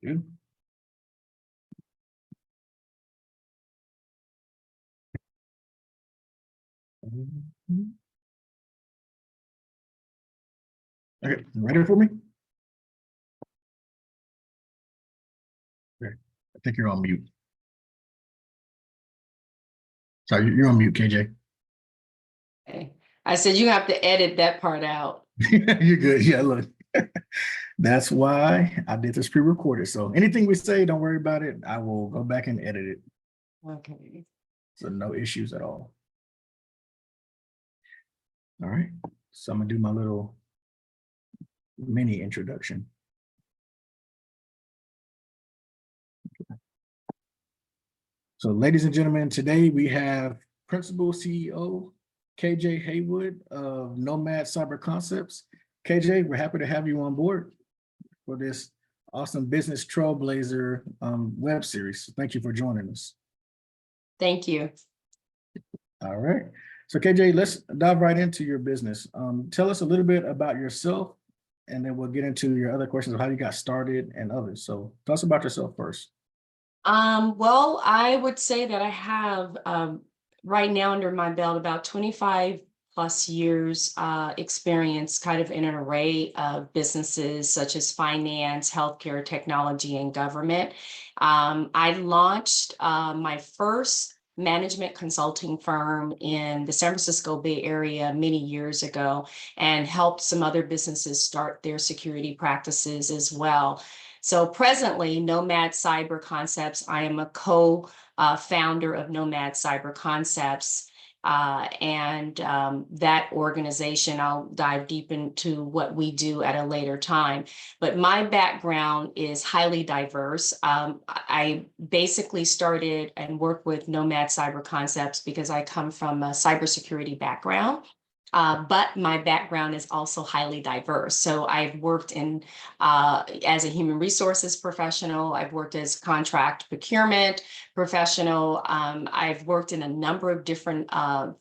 Good. Okay, you ready for me? Okay. I think you're on mute. Sorry, you're on mute, KJ. Okay. I said you have to edit that part out. You're good. Yeah, look. That's why I did this pre-recorded. So anything we say, don't worry about it. I will go back and edit it. Okay. So no issues at all. All right. So I'm gonna do my little mini introduction. So ladies and gentlemen, today we have Principal CEO KJ Haywood of Nomad Cyber Concepts. KJ, we're happy to have you on board for this awesome business trailblazer web series. Thank you for joining us. Thank you. All right. So KJ, let's dive right into your business. Tell us a little bit about yourself, and then we'll get into your other questions of how you got started and others. So tell us about yourself first. Well, I would say that I have right now under my belt about 25 plus years experience kind of in an array of businesses such as finance, healthcare, technology, and government. I launched my first management consulting firm in the San Francisco Bay Area many years ago and helped some other businesses start their security practices as well. So presently, Nomad Cyber Concepts, I am a co-founder of Nomad Cyber Concepts. That organization, I'll dive deep into what we do at a later time. But my background is highly diverse. I basically started and worked with Nomad Cyber Concepts because I come from a cybersecurity background. But my background is also highly diverse. So I've worked in as a human resources professional. I've worked as contract procurement professional. I've worked in a number of different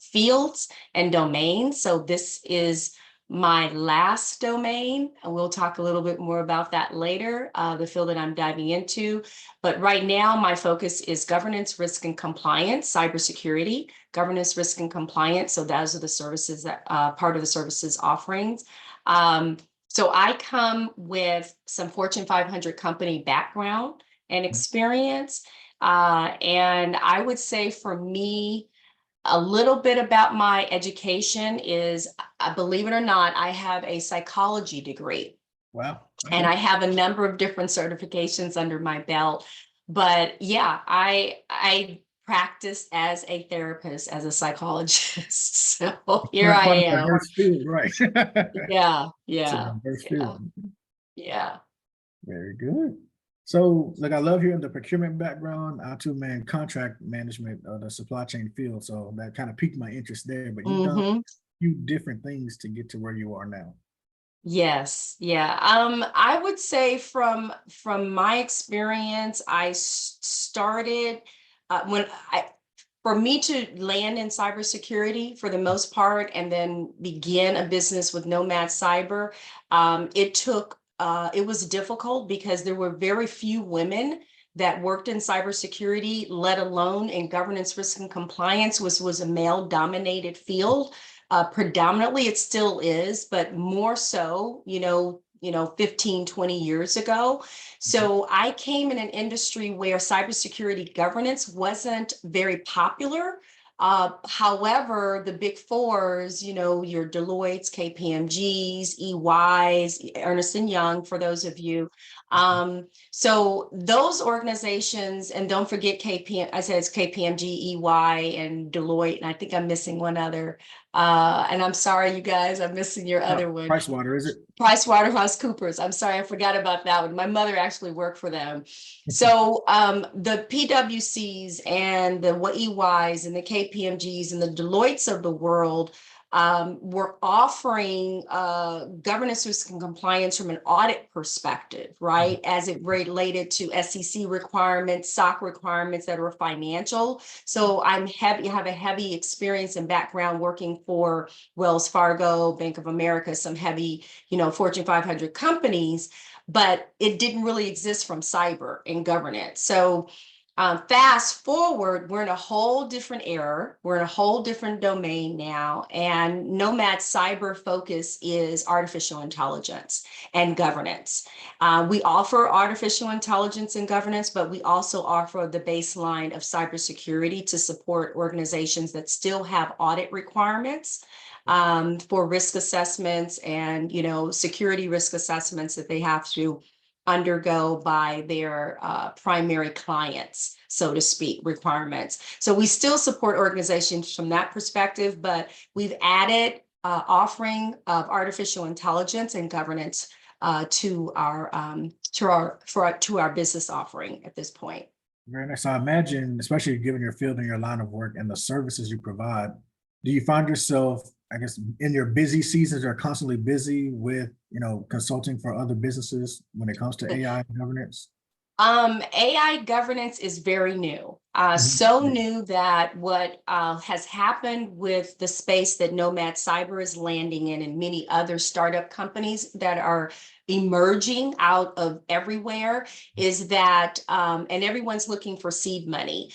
fields and domains. So this is my last domain, and we'll talk a little bit more about that later, the field that I'm diving into. But right now, my focus is governance, risk, and compliance, cybersecurity, governance, risk, and compliance. So those are the services that part of the services offerings. So I come with some Fortune 500 company background and experience. And I would say for me, a little bit about my education is, believe it or not, I have a psychology degree. Wow. Okay. And I have a number of different certifications under my belt. But yeah, I practiced as a therapist, as a psychologist. So here I am. Diverse field, right? Yeah, It's a yeah, diverse yeah, field. yeah. Very good. So, like, I love hearing the procurement background. I too man contract management of the supply chain field. So that kind of piqued my interest there. But you've done a few different things to get to where you are now. Yes, yeah. I would say from my experience, I started when I for me to land in cybersecurity for the most part, and then begin a business with Nomad Cyber. It was difficult because there were very few women that worked in cybersecurity, let alone in governance, risk, and compliance, was a male-dominated field. Predominantly, it still is, but more so, 15, 20 years ago. So I came in an industry where cybersecurity governance wasn't very popular. However, the big fours, your Deloitte's, KPMG's, EY's, Ernst & Young, for those of you. So those organizations, and don't forget I said it's KPMG, EY, and Deloitte, and I think I'm missing one other. And I'm sorry, you guys, I'm missing your other one. Pricewater, is it? PricewaterhouseCoopers. I'm sorry, I forgot about that one. My mother actually worked for them. So the PwCs and the EYs and the KPMGs and the Deloittes of the world We're offering governance, risk, and compliance from an audit perspective, right? As it related to SEC requirements, SOC requirements that are financial. So have a heavy experience and background working for Wells Fargo, Bank of America, some heavy, Fortune 500 companies, but it didn't really exist from cyber and governance. So fast forward, we're in a whole different era. We're in a whole different domain now. And Nomad's cyber focus is artificial intelligence and governance. We offer artificial intelligence and governance, but we also offer the baseline of cybersecurity to support organizations that still have audit requirements for risk assessments and, security risk assessments that they have to undergo by their primary clients, so to speak, requirements. So we still support organizations from that perspective, but we've added offering of artificial intelligence and governance to our business offering at this point. Very nice. So I imagine, especially given your field and your line of work and the services you provide, do you find yourself, I guess, in your busy seasons or constantly busy with, consulting for other businesses when it comes to AI governance? AI governance is very new. So new that what has happened with the space that Nomad Cyber is landing in and many other startup companies that are emerging out of everywhere is that, and everyone's looking for seed money.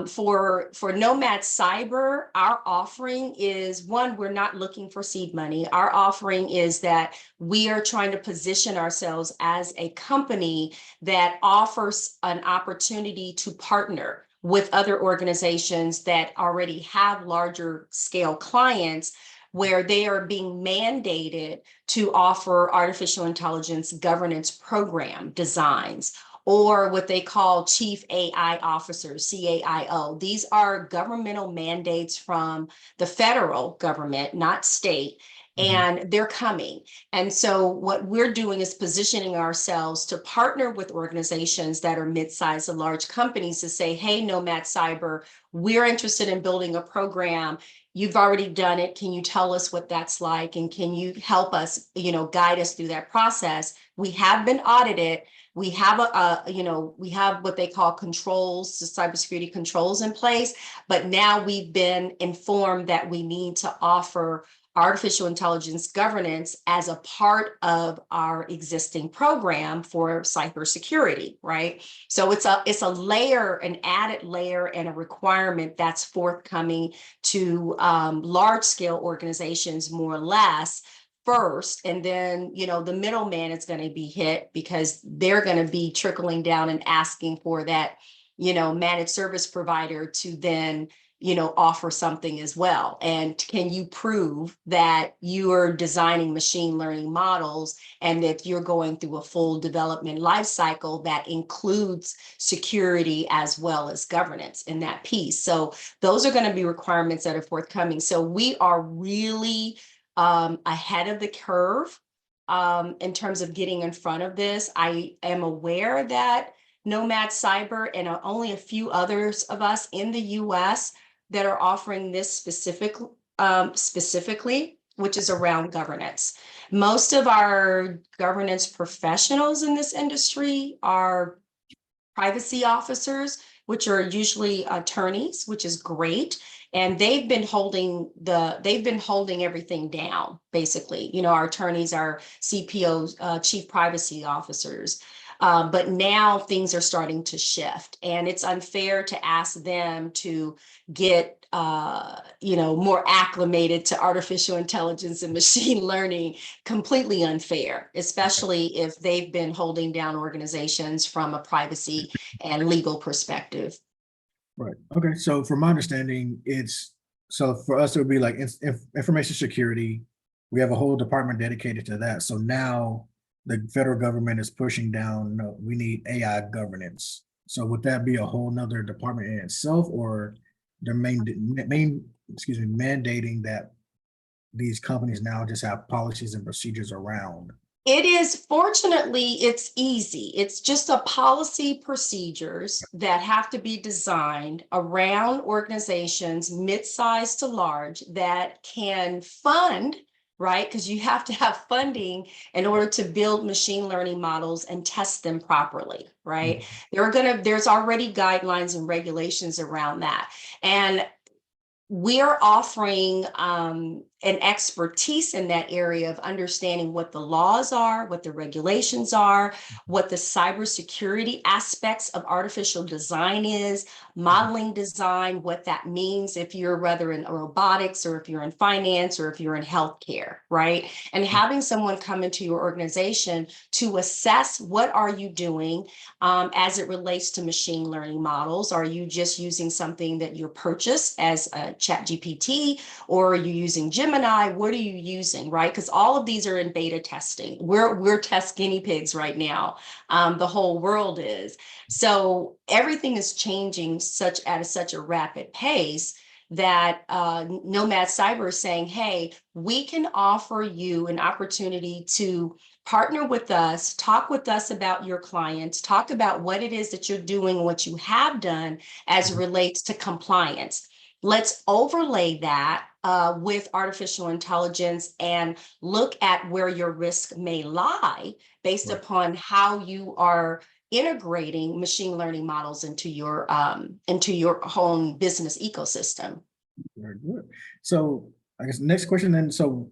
For Nomad Cyber, our offering is one, we're not looking for seed money. Our offering is that we are trying to position ourselves as a company that offers an opportunity to partner with other organizations that already have larger scale clients where they are being mandated to offer artificial intelligence governance program designs, or what they call Chief AI Officers, CAIO. These are governmental mandates from the federal government, not state, and they're coming. And so what we're doing is positioning ourselves to partner with organizations that are mid-sized and large companies to say, hey, Nomad Cyber, we're interested in building a program. You've already done it. Can you tell us what that's like? And can you help us, guide us through that process? We have been audited. We have we have what they call controls, the cybersecurity controls in place, but now we've been informed that we need to offer artificial intelligence governance as a part of our existing program for cybersecurity, right? So it's a layer, an added layer and a requirement that's forthcoming to large scale organizations more or less first, and then the middleman is going to be hit because they're going to be trickling down and asking for that managed service provider to then offer something as well. And can you prove that you are designing machine learning models and that you're going through a full development life cycle that includes security as well as governance in that piece? So those are going to be requirements that are forthcoming. So we are really ahead of the curve in terms of getting in front of this. I am aware that Nomad Cyber and only a few others of us in the US that are offering this specifically, which is around governance. Most of our governance professionals in this industry are privacy officers, which are usually attorneys, which is great. And they've been holding everything down, basically. Our attorneys are CPOs, chief privacy officers. But now things are starting to shift, and it's unfair to ask them to get more acclimated to artificial intelligence and machine learning. Completely unfair, especially if they've been holding down organizations from a privacy and legal perspective. Right. Okay. So from my understanding, so for us, it would be like information security. We have a whole department dedicated to that. So now the federal government is pushing down, no, we need AI governance. So would that be a whole nother department in itself, or they're mandating that these companies now just have policies and procedures around It is, fortunately, it's easy. It's just a policy procedures that have to be designed around organizations, mid-sized to large, that can fund, right? Because you have to have funding in order to build machine learning models and test them properly, right? There's already guidelines and regulations around that. And we're offering an expertise in that area of understanding what the laws are, what the regulations are, what the cybersecurity aspects of artificial design is, modeling design, what that means if you're whether in robotics or if you're in finance or if you're in healthcare, right? And having someone come into your organization to assess what are you doing as it relates to machine learning models. Are you just using something that you purchased as a ChatGPT, or are you using Gemini? What are you using, right? Because all of these are in beta testing. We're test guinea pigs right now. The whole world is. So everything is changing at such a rapid pace that Nomad Cyber is saying, hey, we can offer you an opportunity to partner with us, talk with us about your clients, talk about what it is that you're doing, what you have done as it relates to compliance. Let's overlay that with artificial intelligence and look at where your risk may lie based upon how you are integrating machine learning models into your own business ecosystem. Very good. So I guess next question then, so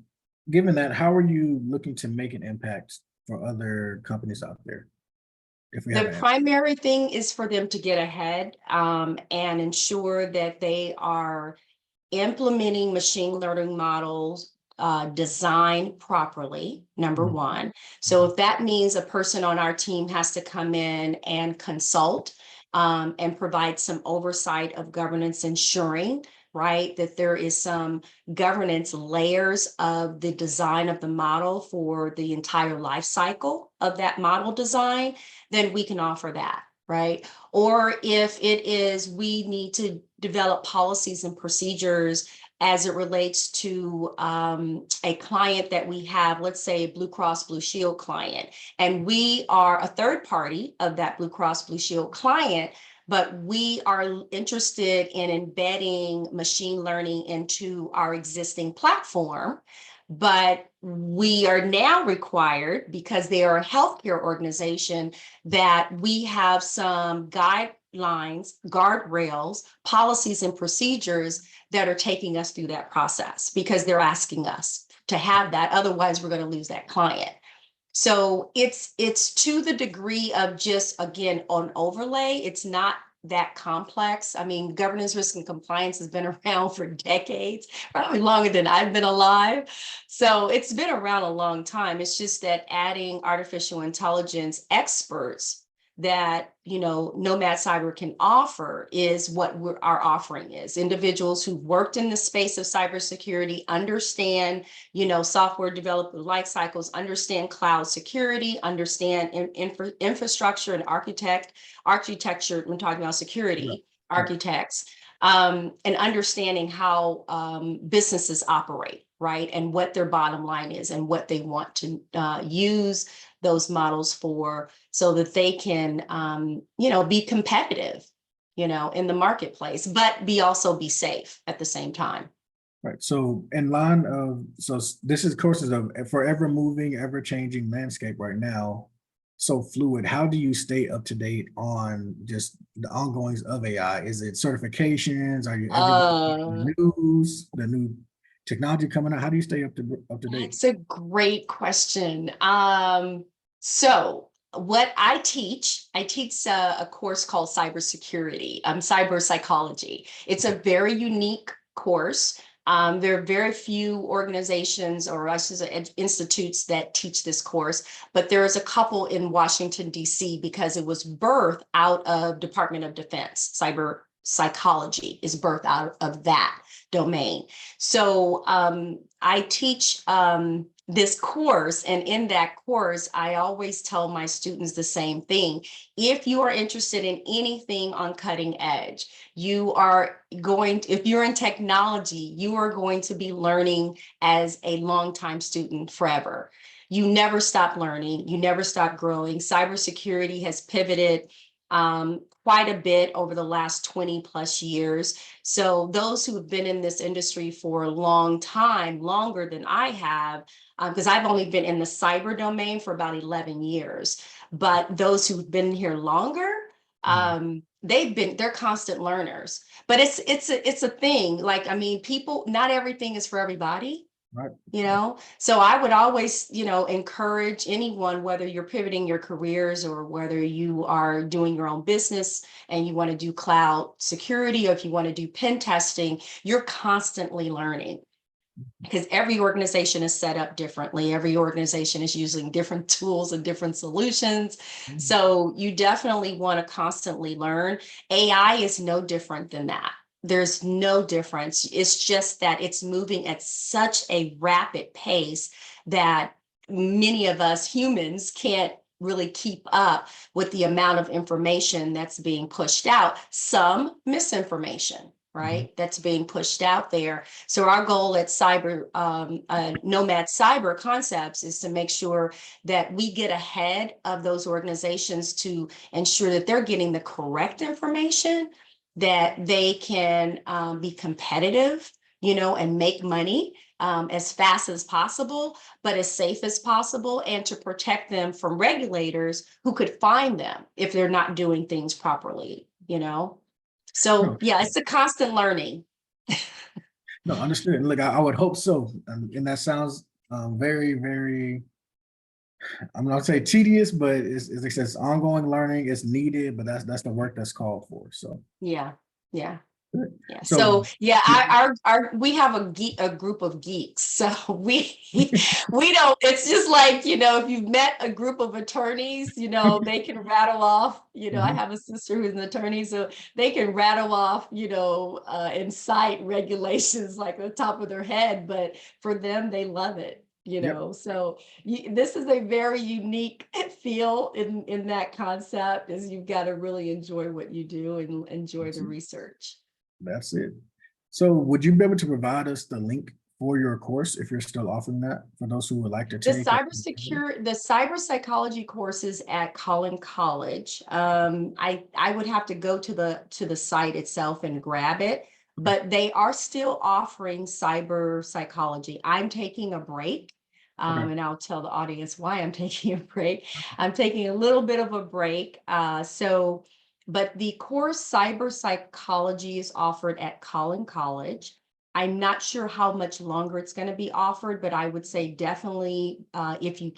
given that, how are you looking to make an impact for other companies out there? If we have The an answer. primary thing is for them to get ahead and ensure that they are implementing machine learning models designed properly, number one. So if that means a person on our team has to come in and consult and provide some oversight of governance, ensuring, right, that there is some governance layers of the design of the model for the entire life cycle of that model design, then we can offer that, right? Or if it is, we need to develop policies and procedures as it relates to a client that we have, let's say a Blue Cross Blue Shield client, and we are a third party of that Blue Cross Blue Shield client, but we are interested in embedding machine learning into our existing platform. But we are now required, because they are a healthcare organization, that we have some guidelines, guardrails, policies, and procedures that are taking us through that process, because they're asking us to have that. Otherwise, we're going to lose that client. So it's to the degree of just, again, on overlay. It's not that complex. I mean, governance, risk, and compliance has been around for decades, probably longer than I've been alive. So it's been around a long time. It's just that adding artificial intelligence experts that, you know, Nomad Cyber can offer is what our offering is. Individuals who've worked in the space of cybersecurity, understand, you know, software development life cycles, understand cloud security, understand infrastructure and architecture. We're talking about security architects, and understanding how businesses operate, right? And what their bottom line is and what they want to use those models for, so that they can, you know, be competitive, you know, in the marketplace, but also be safe at the same time. Right. So in line of, so this is courses of forever moving, ever changing landscape right now, so fluid. How do you stay up to date on just the ongoings of AI? Is it certifications? Are you the news, the new technology coming out? How do you stay up to date? That's a great question. So what I teach a course called cybersecurity, cyber psychology. It's a very unique course. There are very few organizations, or I should say institutes, that teach this course, but there is a couple in Washington, D.C., because it was birthed out of Department of Defense. Cyber psychology is birthed out of that domain. So I teach this course, and in that course, I always tell my students the same thing. If you are interested in anything on cutting edge, you are going to, if you're in technology, you are going to be learning as a longtime student forever. you never stop learning, you never stop growing. Cybersecurity has pivoted quite a bit over the last 20 plus years. So those who have been in this industry for a long time, longer than I have, because I've only been in the cyber domain for about 11 years, but those who've been here longer, they're constant learners. But it's a thing. Like, I mean, people, not everything is for everybody. Right. So I would always, encourage anyone, whether you're pivoting your careers or whether you are doing your own business and you want to do cloud security, or if you want to do pen testing, you're constantly learning, because every organization is set up differently. Every organization is using different tools and different solutions. So you definitely want to constantly learn. AI is no different than that. There's no difference. It's just that it's moving at such a rapid pace that many of us humans can't really keep up with the amount of information that's being pushed out. Some misinformation, right? That's being pushed out there. So our goal at Nomad Cyber Concepts is to make sure that we get ahead of those organizations to ensure that they're getting the correct information, that they can be competitive, and make money as fast as possible, but as safe as possible, and to protect them from regulators who could fine them if they're not doing things properly, So yeah, it's a constant learning. No, understood. Look, I would hope so. And that sounds very, very, I'm not say tedious, but it's, it says ongoing learning is needed, but that's the work that's called for. So Yeah. good. Yeah. So So yeah, our we have a group of geeks. So we don't, it's just like, if you've met a group of attorneys, they can rattle off, I have a sister who's an attorney, so they can rattle off, and cite regulations like the top of their head, but for them, they love it. So this is a very unique feel in that concept, is you've got to really enjoy what you do and enjoy the research. That's it. So would you be able to provide us the link for your course if you're still offering that for those who would like to take The cyber psychology courses at Collin College. I would have to go to the site itself and grab it, but they are still offering cyber psychology. I'm taking a break. And I'll tell the audience why I'm taking a break. I'm taking a little bit of a break. But the course cyber psychology is offered at Collin College. I'm not sure how much longer it's going to be offered, but I would say definitely, if you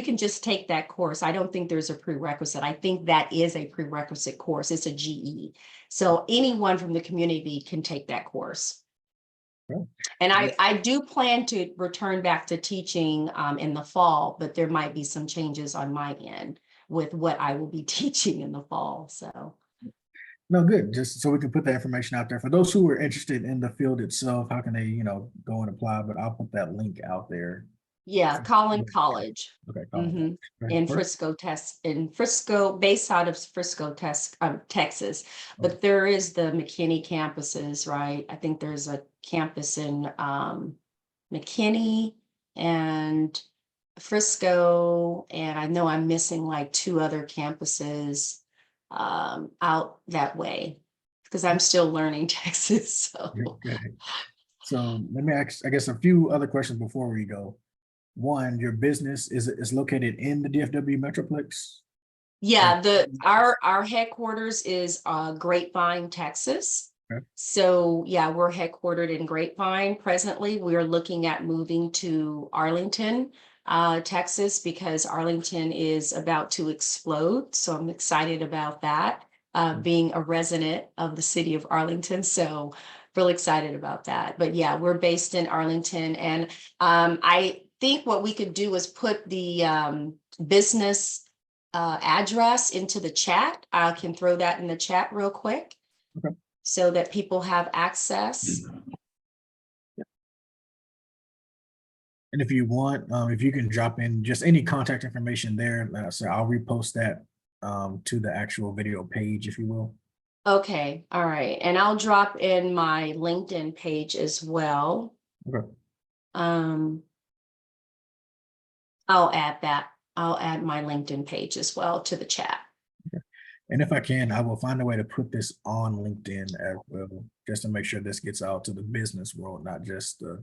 can just take that course. I don't think there's a prerequisite. I think that is a prerequisite course. It's a GE. So anyone from the community can take that course. And I do plan to return back to teaching in the fall, but there might be some changes on my end with what I will be teaching in the fall. So. No, good. Just so we can put that information out there for those who are interested in the field itself. How can they, go and apply? But I'll put that link out there. Yeah, Collin College. Okay, Collin. In Frisco, based out of Frisco, Texas. But there is the McKinney campuses, right? I think there's a campus in McKinney and Frisco, and I know I'm missing like 2 other campuses out that way, because I'm still learning Texas. So. Okay. So let me ask, I guess, a few other questions before we go. One, your business is located in the DFW Metroplex? Yeah, our headquarters is Grapevine, Texas. Okay. So yeah, we're headquartered in Grapevine. Presently, we are looking at moving to Arlington, Texas, because Arlington is about to explode. So I'm excited about that, being a resident of the city of Arlington. So really excited about that. But yeah, we're based in Arlington, and I think what we could do is put the business address into the chat. I can throw that in the chat real quick. Okay. So that people have access. And if you want, if you can drop in just any contact information there, so I'll repost that to the actual video page, if you will. Okay, all right. And I'll drop in my LinkedIn page as well. Okay. I'll add that. I'll add my LinkedIn page as well to the chat. And if I can, I will find a way to put this on LinkedIn as well, just to make sure this gets out to the business world, not just the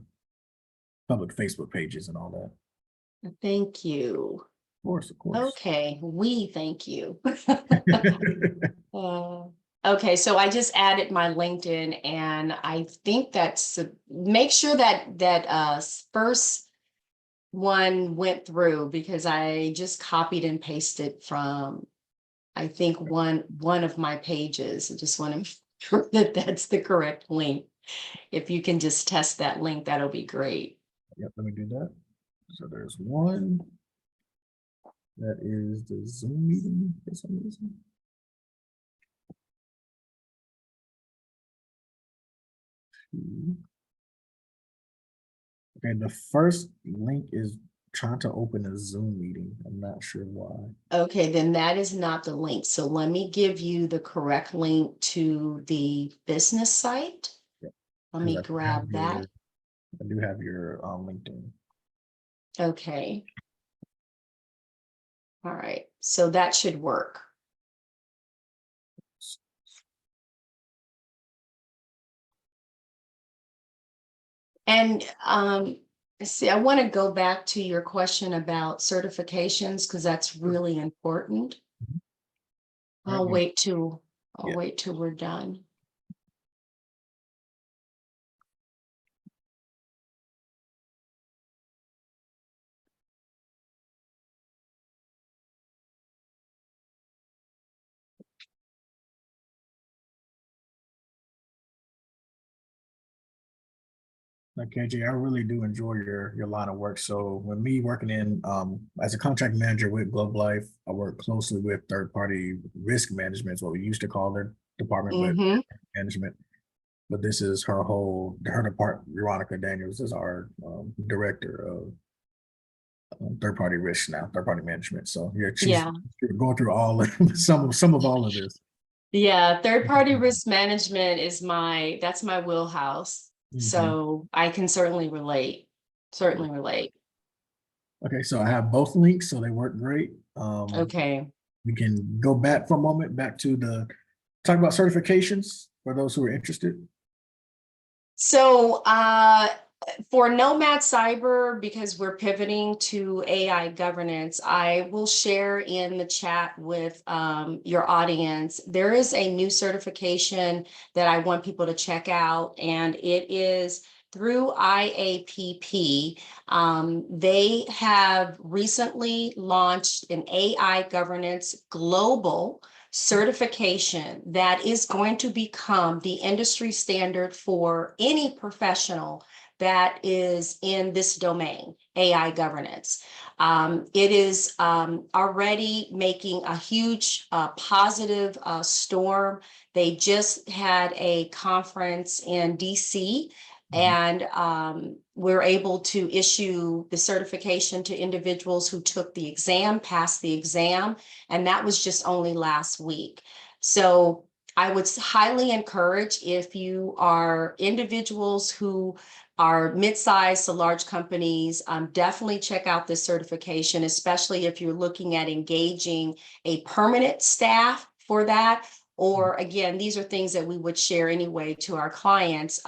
public Facebook pages and all that. Thank you. Of course, of course. Okay, we thank you. Okay, so I just added my LinkedIn, and I think that's make sure that first one went through, because I just copied and pasted from, I think, one of my pages. I just want to make sure that that's the correct link. If you can just test that link, that'll be great. Yep, let me do that. So there's one. That is the Zoom meeting for some reason. Okay, the first link is trying to open a Zoom meeting. I'm not sure why. Okay, then that is not the link. So let me give you the correct link to the business site. Yep. Let me 'Cause grab that. I do have your LinkedIn. Okay. All right, so that should work. And see, I want to go back to your question about certifications, because that's really important. I'll Right. wait till Yeah. we're done. Like KJ, I really do enjoy your line of work. So when me working in as a contract manager with Globe Life, I work closely with third-party risk management, is what we used to call their department, but management. But this is her department. Veronica Daniels is our director of third-party risk now, third-party management. So yeah, she's going through all of some of all of this. Yeah, third-party risk management is that's my wheelhouse. So I can certainly relate. Okay, so I have both links, so they work great. Okay. We can go back for a moment, back to talk about certifications for those who are interested. So for Nomad Cyber, because we're pivoting to AI governance, I will share in the chat with your audience. There is a new certification that I want people to check out, and it is through IAPP. They have recently launched an AI governance global certification that is going to become the industry standard for any professional that is in this domain, AI governance. It is already making a huge positive storm. They just had a conference in DC, and we're able to issue the certification to individuals who took the exam, passed the exam, and that was just only last week. So I would highly encourage, if you are individuals who are mid-sized to large companies, definitely check out this certification, especially if you're looking at engaging a permanent staff for that. Or again, these are things that we would share anyway to our clients.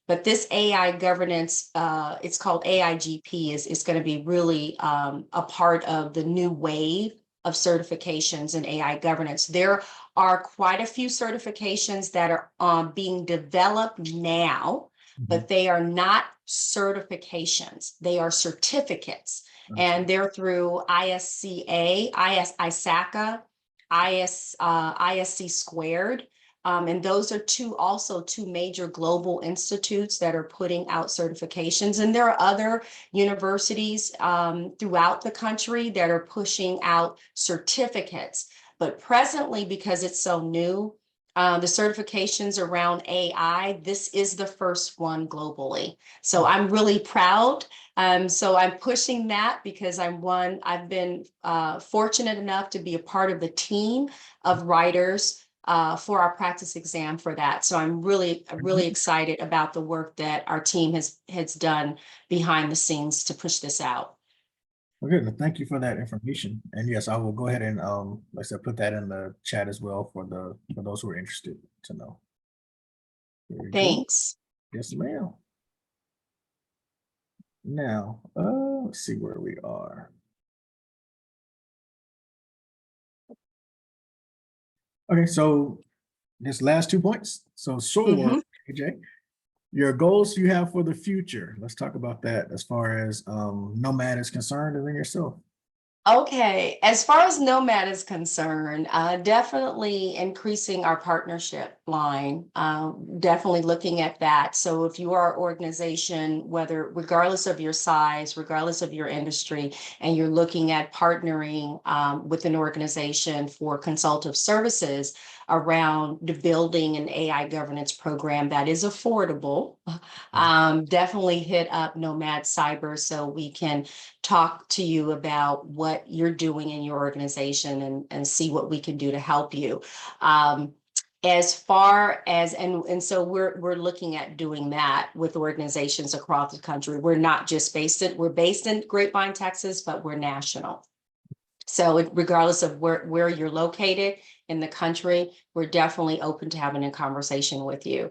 But this AI governance, it's called AIGP, is going to be really a part of the new wave of certifications in AI governance. There are quite a few certifications that are being developed now, but they are not certifications. They are certificates, and they're through ISCA, ISACA, ISC squared. And those are two major global institutes that are putting out certifications. And there are other universities throughout the country that are pushing out certificates. But presently, because it's so new, the certifications around AI, this is the first one globally. So I'm really proud. So I'm pushing that because I've been fortunate enough to be a part of the team of writers for our practice exam for that. So I'm really excited about the work that our team has done behind the scenes to push this out. Well, good. Thank you for that information. And yes, I will go ahead and like I said, put that in the chat as well for those who are interested to know. Very good. Thanks. Yes, ma'am. Now, let's see where we are. Okay, so this last 2 points. So Mhm. AJ, your goals you have for the future. Let's talk about that as far as Nomad is concerned, and then yourself. Okay, as far as Nomad is concerned, definitely increasing our partnership line, definitely looking at that. So if you are an organization, whether regardless of your size, regardless of your industry, and you're looking at partnering with an organization for consultative services around the building an AI governance program that is affordable, definitely hit up Nomad Cyber so we can talk to you about what you're doing in your organization and see what we can do to help you. As far as and so we're looking at doing that with organizations across the country. We're not just we're based in Grapevine, Texas, but we're national. So regardless of where you're located in the country, we're definitely open to having a conversation with you.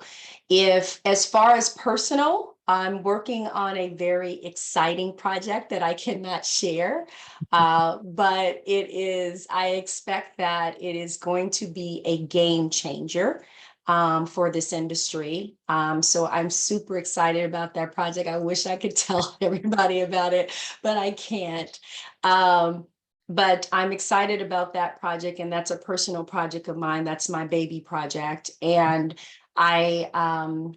If, as far as personal, I'm working on a very exciting project that I cannot share, but I expect that it is going to be a game changer for this industry. So I'm super excited about that project. I wish I could tell everybody about it, but I can't. But I'm excited about that project, and that's a personal project of mine. That's my baby project. And I'm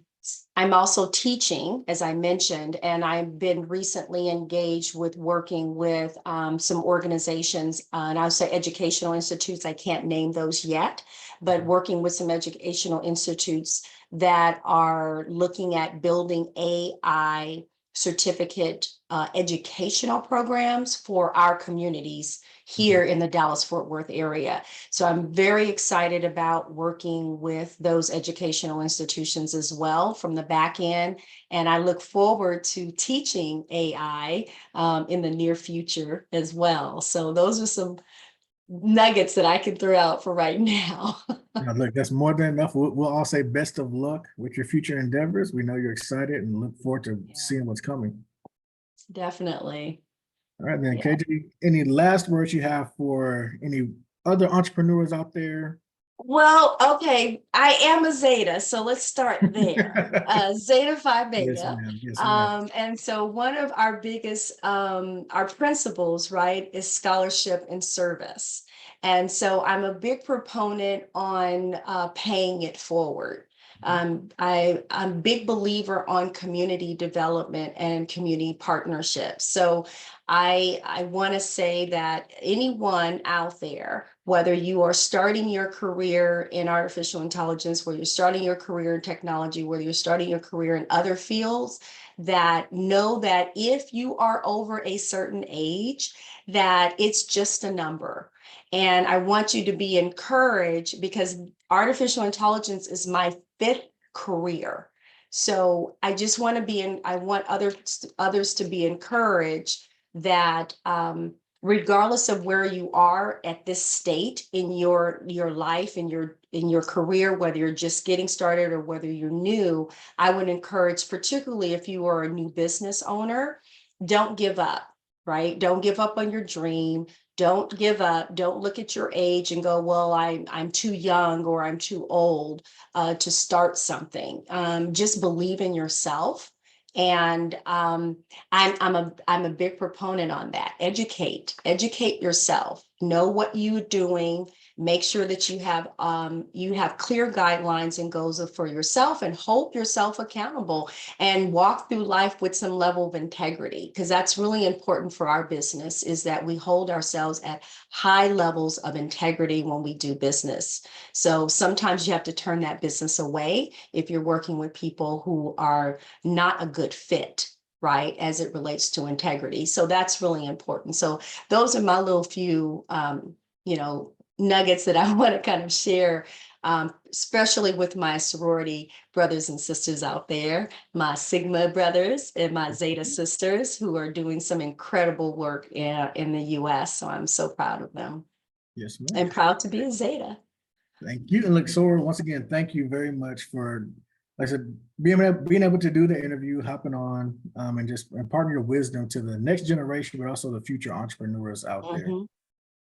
also teaching, as I mentioned, and I've been recently engaged with working with some organizations, and I'll say educational institutes. I can't name those yet, but working with some educational institutes that are looking at building AI certificate educational programs for our communities here in the Dallas-Fort Worth area. So I'm very excited about working with those educational institutions as well from the back end. And I look forward to teaching AI in the near future as well. So those are some nuggets that I can throw out for right now. Now, look, that's more than enough. We'll all say best of luck with your future endeavors. We know you're excited and look forward to seeing what's coming. Definitely. All right, then, Yeah. KJ, any last words you have for any other entrepreneurs out there? Well, okay, I am a Zeta, so let's start there. Zeta Phi Yes, Beta. ma'am. Yes, ma'am. And so one of our biggest, our principles, right, is scholarship and service. And so I'm a big proponent on paying it forward. I'm a big believer on community development and community partnerships. So I want to say that anyone out there, whether you are starting your career in artificial intelligence, whether you're starting your career in technology, whether you're starting your career in other fields, that know that if you are over a certain age, that it's just a number. And I want you to be encouraged because artificial intelligence is my fifth career. So I just want to I want others to be encouraged that regardless of where you are at this state in your life, in your career, whether you're just getting started or whether you're new, I would encourage, particularly if you are a new business owner, don't give up, right? Don't give up on your dream. Don't give up. Don't look at your age and go, well, I'm too young or I'm too old to start something. Just believe in yourself. And I'm a big proponent on that. Educate yourself. Know what you're doing. Make sure that you have clear guidelines and goals for yourself, and hold yourself accountable and walk through life with some level of integrity, because that's really important for our business, is that we hold ourselves at high levels of integrity when we do business. So sometimes you have to turn that business away if you're working with people who are not a good fit, right, as it relates to integrity. So that's really important. So those are my little few, nuggets that I want to kind of share, especially with my sorority brothers and sisters out there, my Sigma brothers and my Zeta sisters who are doing some incredible work in the US. So I'm so proud of them Yes, ma'am. and proud to be a Zeta. Thank you. And look, Sora, once again, thank you very much for, like I said, being able to do the interview, hopping on, and just imparting your wisdom to the next generation, but also the future entrepreneurs out there. Mhm.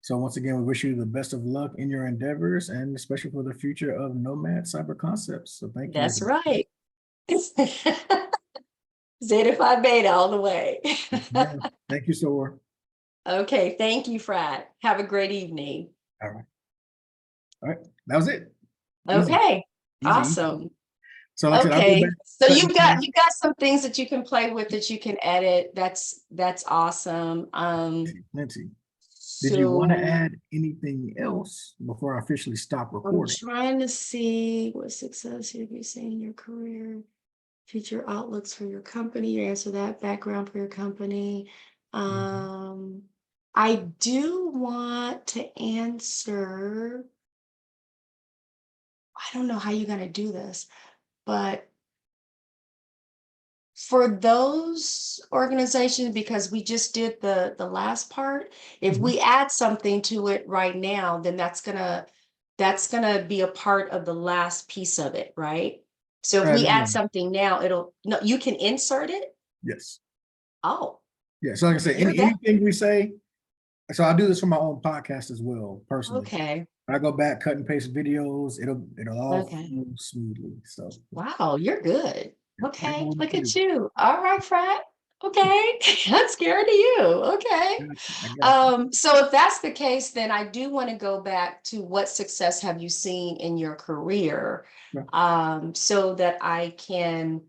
So once again, we wish you the best of luck in your endeavors, and especially for the future of Nomad Cyber Concepts. So thank you. That's right. Zeta Phi Beta all the way. Yeah. Thank you, Sora. Okay, thank you, Fred. Have a great evening. All right. All right. That was it. Easy. Okay, Easy. awesome. So like I said, I'll go Okay, back, so cut you and got paste. some things that you can play with that you can edit. That's awesome. Plenty. Did you want to So add anything else before I officially stop I'm recording? trying to see what success you've been seeing in your career, future outlooks for your company. You answer that, background for your company. I do want to answer. I don't know how you're going to do this, but for those organizations, because we just did the last part, if Mhm. we add something to it right now, then that's gonna be a part of the last piece of it, right? So if we No, add no. something now, no, you can insert it? Yes. Oh, Yeah. So like I said, you're that, anything we say, so I'll do this for my own podcast as well, personally. okay, When I go back, cut and paste videos, it'll all okay. flow smoothly. So Wow, you're good. yeah, I know Okay, what look to at do. you. All right, Fred. Okay, I'm scared of you. Okay. I got you. So if that's the case, then I do want to go back to what success have you seen in your career, Yeah, so that I can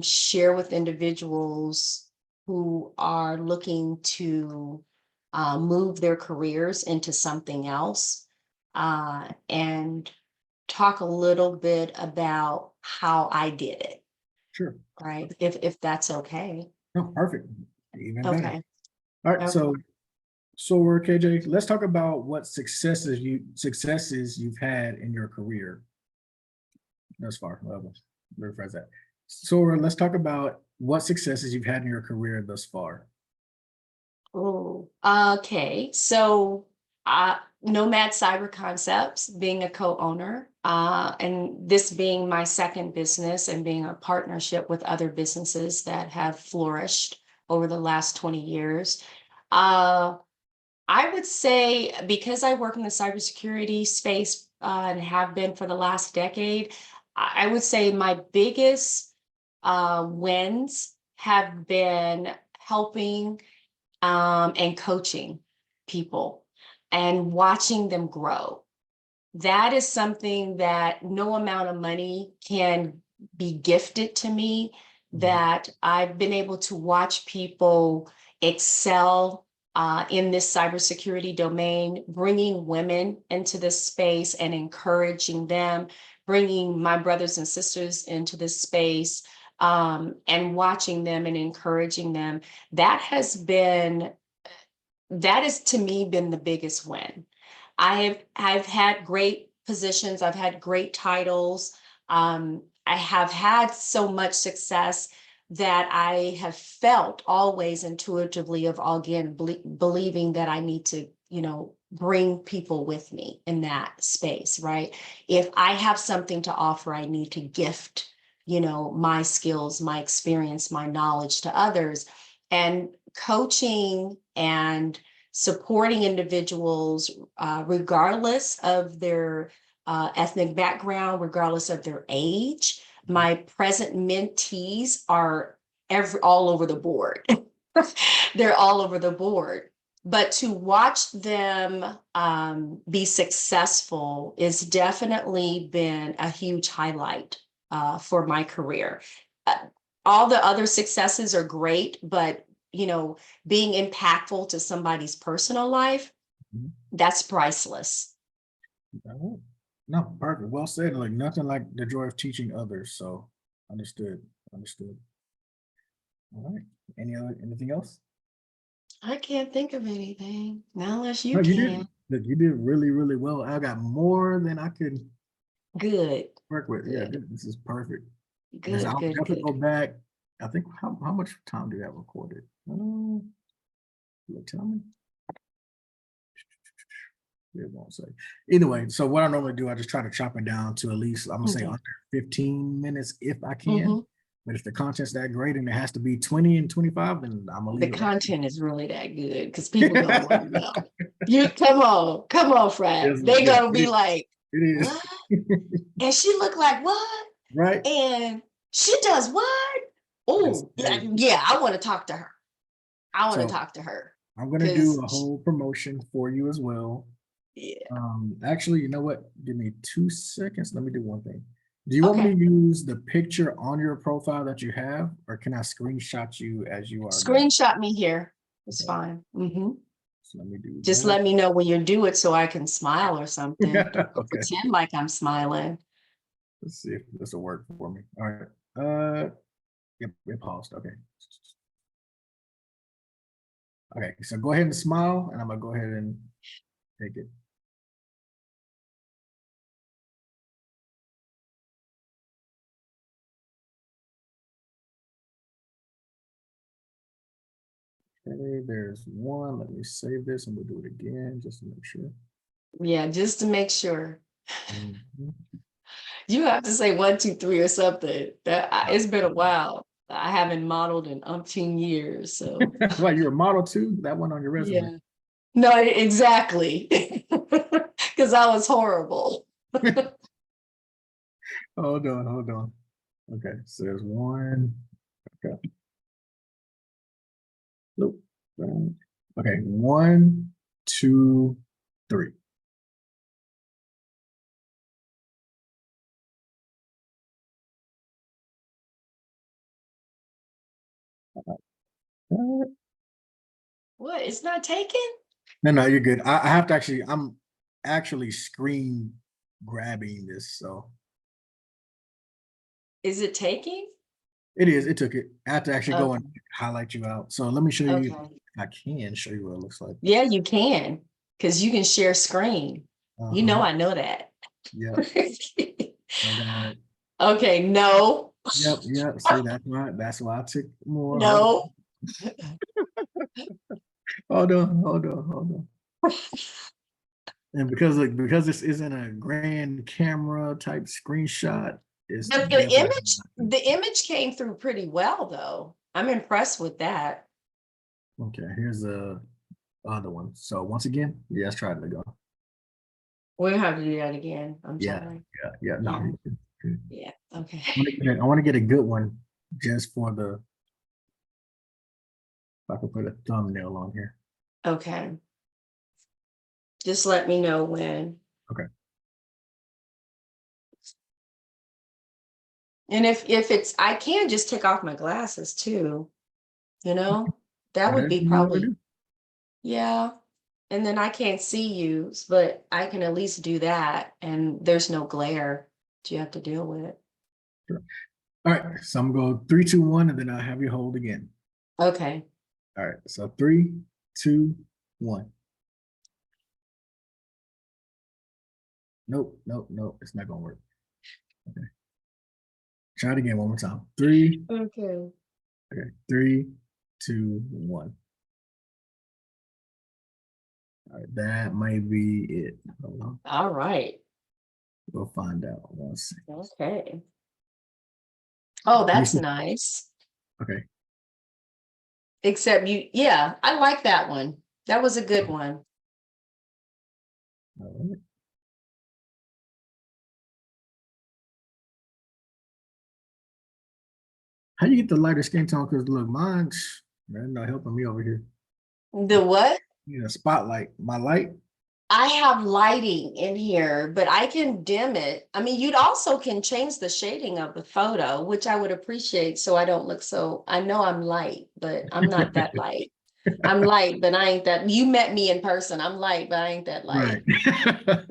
share with individuals who are looking to move their careers into something else, and talk a little bit about how I did it, sure. right? If that's okay. No, perfect. Even better. Okay. All right. Okay. So we're KJ. Let's talk about what successes you've had in your career thus far. Rephrase that. So let's talk about what successes you've had in your career thus far. Oh, okay. So, Nomad Cyber Concepts, being a co-owner, and this being my second business and being a partnership with other businesses that have flourished over the last 20 years. Uh, I would say because I work in the cybersecurity space, and have been for the last decade, I would say my biggest wins have been helping and coaching people and watching them grow. That is something that no amount of money can be gifted to me, Mhm. that I've been able to watch people excel in this cybersecurity domain, bringing women into this space and encouraging them, bringing my brothers and sisters into this space, and watching them and encouraging them. That has to me been the biggest win. I've had great positions, I've had great titles. I have had so much success that I have felt always intuitively of again believing that I need to, bring people with me in that space, right? If I have something to offer, I need to gift, my skills, my experience, my knowledge to others. And coaching and supporting individuals, regardless of their ethnic background, regardless of their age. My present mentees are all over the board. They're all over the board. But to watch them be successful is definitely been a huge highlight for my career. Uh, all the other successes are great, but being impactful to somebody's personal life, Mhm. that's priceless. All right. No, perfect. Well said. Like nothing like the joy of teaching others. So understood. Understood. All right. Anything else? I can't think of anything, not unless you No, you can. did. Look, you did really, really well. I got more than I could Good, work with. Yeah, good, this is perfect. Yes, good, I'll good, definitely good. go back. I think how much time do you have recorded? Tell me. It won't say. Either way, so what I normally do, I just try to chop it down to at least, I'm gonna say Okay. under 15 minutes if I can. Mhm. But if the content's that great and it has to be 20 and 25, then I'm gonna The leave it right content is really that good because people gonna want to know. You come on, Fred. there. They Yeah, gonna be like, it is. what? And she look like what? Right? And she does what? Yes, Oh, yeah, hey. yeah, I want to talk to her. I want to So talk to her I'm gonna do because a whole promotion for you as well. yeah. Actually, you know what? Give me 2 seconds. Let me do one thing. Do you want me Okay. to use the picture on your profile that you have, or can I screenshot you as you are now? Screenshot me here. It's Okay, fine. Mhm. so let me do Just that. let me know when you do it so I can smile or something. Or Okay, pretend like I'm smiling. let's see if this will work for me. All right. Yep, it paused. Okay. Okay, so go ahead and smile, and I'm gonna go ahead and take it. Okay, there's one. Let me save this and we'll do it again just to make sure. Yeah, just to make sure. Mhm. You have to say 1, 2, 3 or something. Uh, It's been a while. I haven't modeled in umpteen years, so Well, you're a model too? That one on your resume. yeah. No, exactly. Because I was horrible. Hold on, hold on. Okay, so there's one. Okay. Nope. Okay, 1, 2, 3. No, What? It's not taken? no, you're good. I have to actually, I'm actually screen grabbing this. So Is it taking? it is, it took it. I have to actually go and Okay. highlight you out. So let me show you, Okay. I can show you what it looks like. Yeah, you can, because you can share screen. You know Uh-huh. I know that. Yep. I got it. Okay, no, Yep. See, that's why I took more. no. Hold on. And because this isn't a grand camera type screenshot, it's But definitely the image came through pretty well, though. I'm impressed with that. okay. Here's the other one. So once again, yeah, let's try it again. We'll have to do that again. I'm Yeah, sorry. yeah. No, Yeah, you're good. Good. yeah. Okay. I want to get a good one just for the. If I could put a thumbnail on here. Okay. Just let me know when. Okay. And if it's, I can just take off my glasses too, you know? That would Whatever be you want to probably, do. yeah. And then I can't see you, but I can at least do that. And there's no glare that you have to deal with. Sure. All right. So I'm gonna go 3, 2, 1, and then I'll have you hold again. Okay. All right. So 3, 2, 1. Nope. It's not gonna work. Okay. Try it again one more time. Three. Okay. Okay. 3, 2, 1. All right. That might be it. Hold on. All right. We'll find out. One second. Okay. Oh, You that's see- nice. Okay. Except you, yeah, I like that one. That was a good one. All right. How you get the lighter skin tone? Because look, mine's man, not helping me over here. The what? You know, spotlight. My light. I have lighting in here, but I can dim it. I mean, you'd also can change the shading of the photo, which I would appreciate so I don't look so, I know I'm light, but I'm not that light. I'm light, but I ain't that. You met me in person. I'm light, but I ain't that Right. light.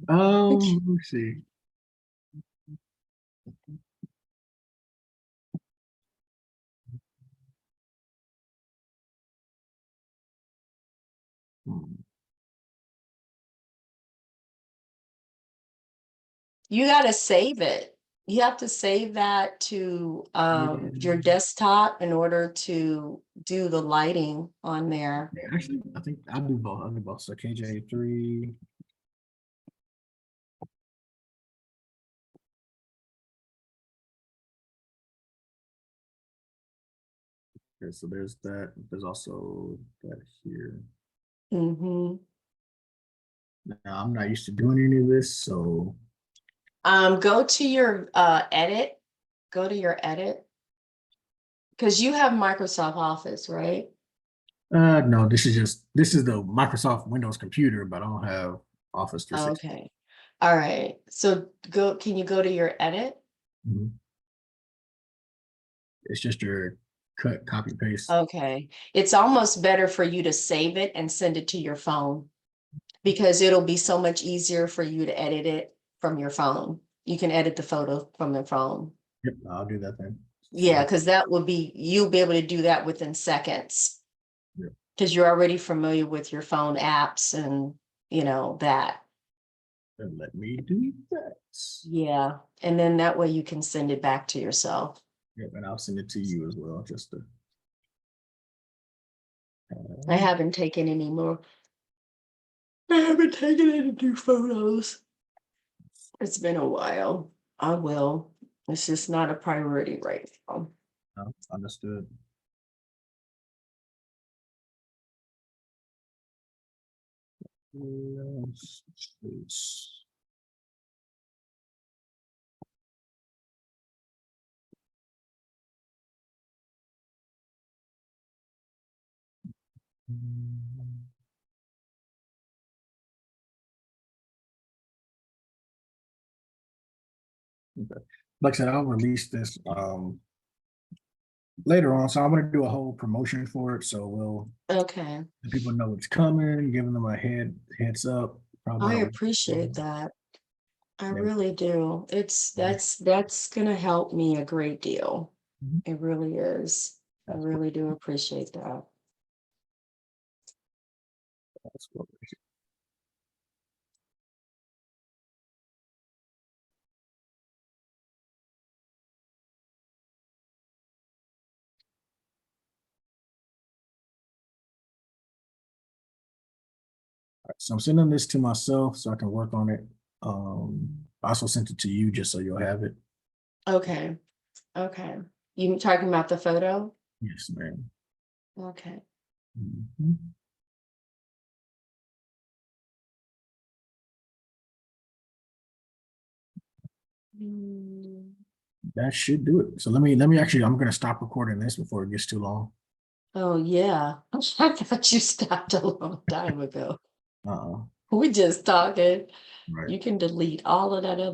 Let me see. Hmm. You gotta save it. You have to save that to your Yeah. desktop in order to do the lighting on there. Actually, I think I do both. I do both. So KJ3. Okay, so there's that. There's also that here. Hmm. Now I'm not used to doing any of this, so Go to your edit. Go to your edit. Because you have Microsoft Office, right? no, this is the Microsoft Windows computer, but I don't have Office 360. Okay. All right. So can you go to your edit? Mhm. It's just your cut, copy, paste. Okay. It's almost better for you to save it and send it to your phone because it'll be so much easier for you to edit it from your phone. You can edit the photo from the phone. Yep, I'll do that then. Yeah, So, because that will be, you'll be able to do that within seconds. yeah, Because you're already familiar with your phone apps and, that. then let me do that. Yeah. And then that way you can send it back to yourself. Yep, and I'll send it to you as well, just to. I haven't taken any more. I haven't taken any new photos. It's been a while. I will. It's just not a priority right now. Understood. Yes. Okay. Like I said, I'll release this later on. So I'm gonna do a whole promotion for it. So we'll Okay. let people know it's coming, giving them a heads up. Probably I about a week appreciate before. that. I Then- really do. That's gonna help me a great deal. Mhm. It really is. I That's what- really do appreciate that. that's what- So I'm sending this to myself so I can work on it. I also sent it to you just so you'll have it. Okay. Okay. You talking about the photo? Yes, ma'am. Okay. Mhm. Mm. That should do it. So actually, I'm gonna stop recording this before it gets too long. Oh, yeah. I thought you stopped a long time ago. Uh-uh. We just talking. Right. You can delete all of that other